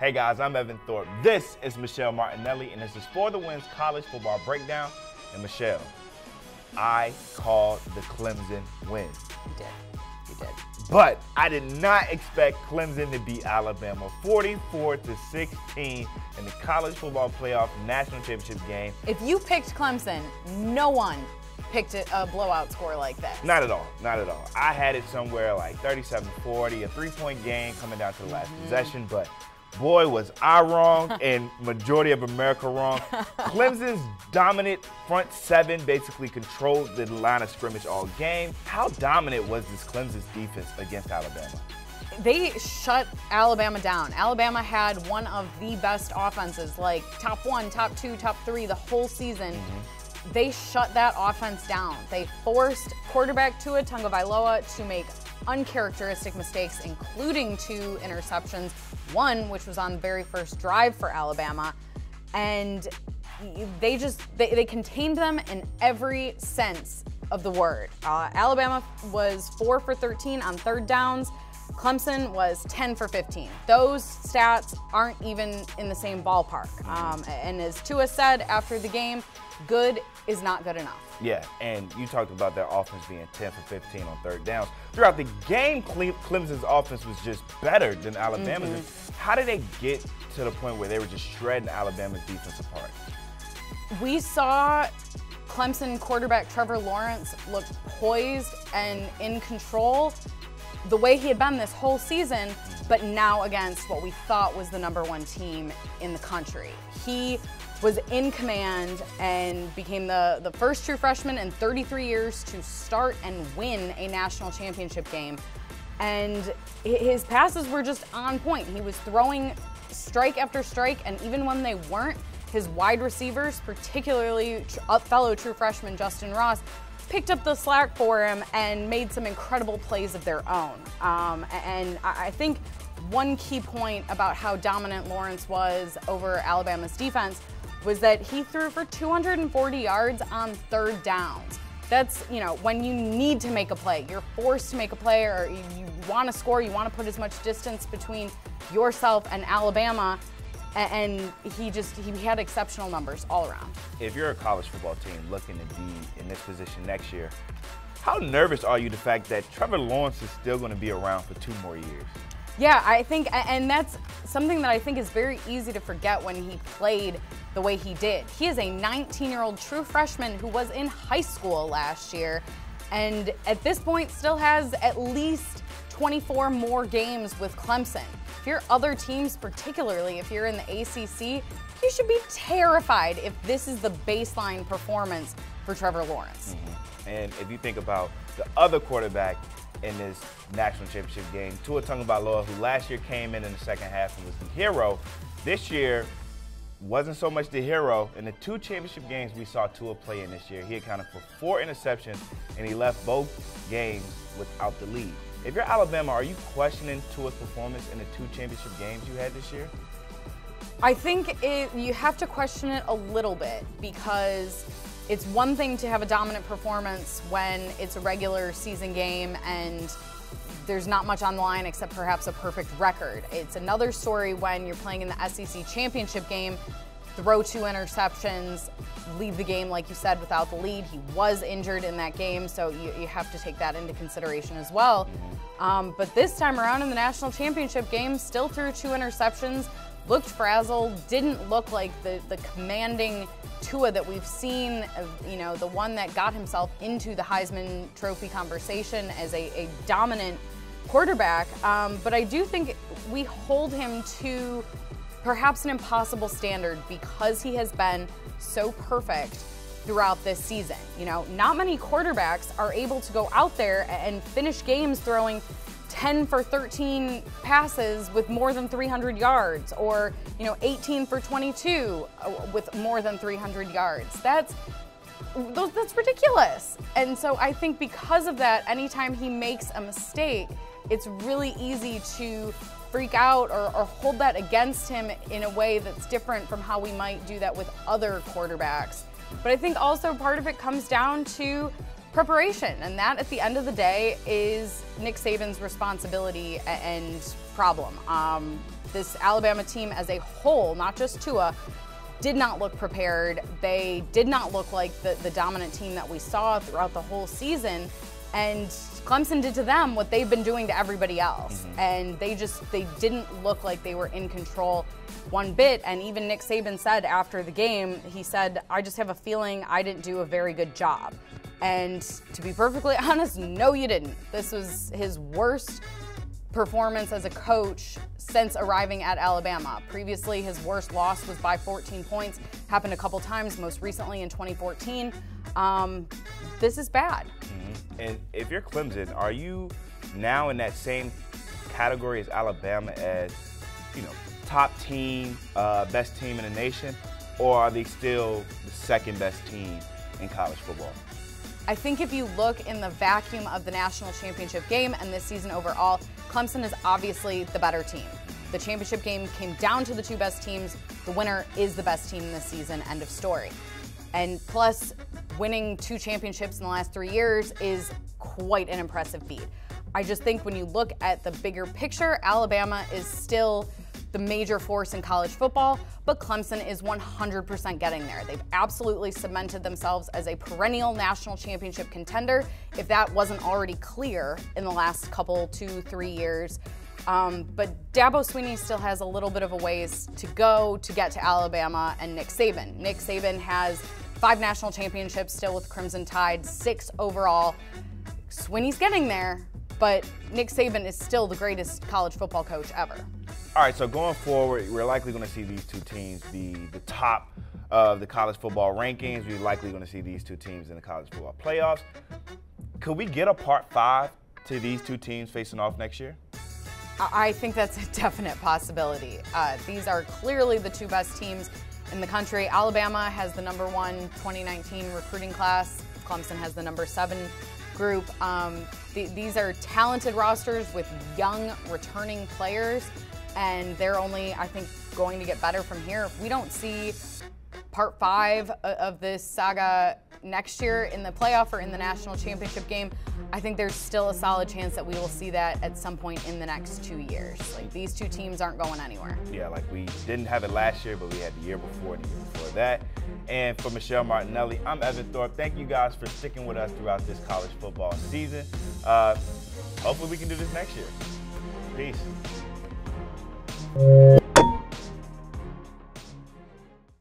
Hey guys, I'm Evan Thorpe. This is Michelle Martinelli, and this is For the Wins College Football Breakdown. And Michelle, I called the Clemson win. You did. You did. But I did not expect Clemson to beat Alabama 44-16 in the College Football Playoff National Championship game. If you picked Clemson, no one picked a blowout score like this. Not at all. Not at all. I had it somewhere like 37-40, a three-point game coming down to the last possession, but boy, was I wrong and majority of America wrong. Clemson's dominant front seven basically controlled the line of scrimmage all game. How dominant was this Clemson's defense against Alabama? They shut Alabama down. Alabama had one of the best offenses, like top one, top two, top three the whole season. They shut that offense down. They forced quarterback Tagovailoa to make uncharacteristic mistakes, including 2 interceptions, one which was on the very first drive for Alabama, and they contained them in every sense of the word. Alabama was 4 for 13 on third downs. Clemson was 10 for 15. Those stats aren't even in the same ballpark. And as Tua said after the game, good is not good enough. Yeah, and you talked about their offense being 10 for 15 on third downs. Throughout the game, Clemson's offense was just better than Alabama's. How did they get to the point where they were just shredding Alabama's defense apart? We saw Clemson quarterback Trevor Lawrence look poised and in control the way he had been this whole season, but now against what we thought was the #1 team in the country. He was in command and became the first true freshman in 33 years to start and win a national championship game. And his passes were just on point. He was throwing strike after strike, and even when they weren't, his wide receivers, particularly fellow true freshman Justin Ross, picked up the slack for him and made some incredible plays of their own. And I think one key point about how dominant Lawrence was over Alabama's defense was that he threw for 240 yards on third downs. That's, you know, when you need to make a play, you're forced to make a play, or you want to score, you want to put as much distance between yourself and Alabama, and he had exceptional numbers all around. If you're a college football team looking to be in this position next year, how nervous are you the fact that Trevor Lawrence is still going to be around for 2 more years? Yeah, I think, and that's something that I think is very easy to forget when he played the way he did. He is a 19-year-old true freshman who was in high school last year, and at this point still has at least 24 more games with Clemson. If you're other teams, particularly if you're in the ACC, you should be terrified if this is the baseline performance for Trevor Lawrence. And if you think about the other quarterback in this national championship game, Tua Tagovailoa, who last year came in the second half and was the hero, this year wasn't so much the hero. In the 2 championship games we saw Tua play in this year, he accounted for 4 interceptions, and he left both games without the lead. If you're Alabama, are you questioning Tua's performance in the 2 championship games you had this year? I think you have to question it a little bit, because it's one thing to have a dominant performance when it's a regular season game and there's not much on the line except perhaps a perfect record. It's another story when you're playing in the SEC championship game, throw 2 interceptions, leave the game, like you said, without the lead. He was injured in that game, so you have to take that into consideration as well. But this time around in the national championship game, still threw 2 interceptions, looked frazzled, didn't look like the commanding Tua that we've seen, you know, the one that got himself into the Heisman Trophy conversation as a dominant quarterback. But I do think we hold him to perhaps an impossible standard because he has been so perfect throughout this season. You know, not many quarterbacks are able to go out there and finish games throwing 10 for 13 passes with more than 300 yards, or, you know, 18 for 22 with more than 300 yards. That's ridiculous. And so I think because of that, anytime he makes a mistake, it's really easy to freak out or hold that against him in a way that's different from how we might do that with other quarterbacks. But I think also part of it comes down to preparation, and that at the end of the day is Nick Saban's responsibility and problem. this Alabama team as a whole, not just Tua, did not look prepared. They did not look like the dominant team that we saw throughout the whole season. And Clemson did to them what they've been doing to everybody else. And they didn't look like they were in control one bit. And even Nick Saban said after the game, he said, I just have a feeling I didn't do a very good job. And to be perfectly honest, no, you didn't. This was his worst performance as a coach since arriving at Alabama. Previously, his worst loss was by 14 points. Happened a couple times, most recently in 2014. This is bad. And if you're Clemson, are you now in that same category as Alabama as, top team, best team in the nation, or are they still the second best team in college football? I think if you look in the vacuum of the national championship game and this season overall, Clemson is obviously the better team. The championship game came down to the two best teams. The winner is the best team this season, end of story. And plus, winning 2 championships in the last 3 years is quite an impressive feat. I just think when you look at the bigger picture, Alabama is still the major force in college football, but Clemson is 100% getting there. They've absolutely cemented themselves as a perennial national championship contender, if that wasn't already clear in the last couple, 2-3 years. But Dabo Swinney still has a little bit of a ways to go to get to Alabama and Nick Saban. Nick Saban has 5 national championships still with Crimson Tide, 6 overall. Swinney's getting there, but Nick Saban is still the greatest college football coach ever. All right, so going forward, we're likely going to see these two teams be the top of the college football rankings. We're likely going to see these two teams in the college football playoffs. Could we get a Part 5 to these two teams facing off next year? I think that's a definite possibility. These are clearly the 2 best teams in the country. Alabama has the #1 2019 recruiting class. Clemson has the #7 group. These are talented rosters with young returning players, and they're only, I think, going to get better from here. If we don't see Part 5 of this saga next year in the playoff or in the national championship game, I think there's still a solid chance that we will see that at some point in the next 2 years. Like, these two teams aren't going anywhere. Yeah, like we didn't have it last year, but we had the year before and the year before that. And for Michelle Martinelli, I'm Evan Thorpe. Thank you guys for sticking with us throughout this college football season. Hopefully we can do this next year. Peace.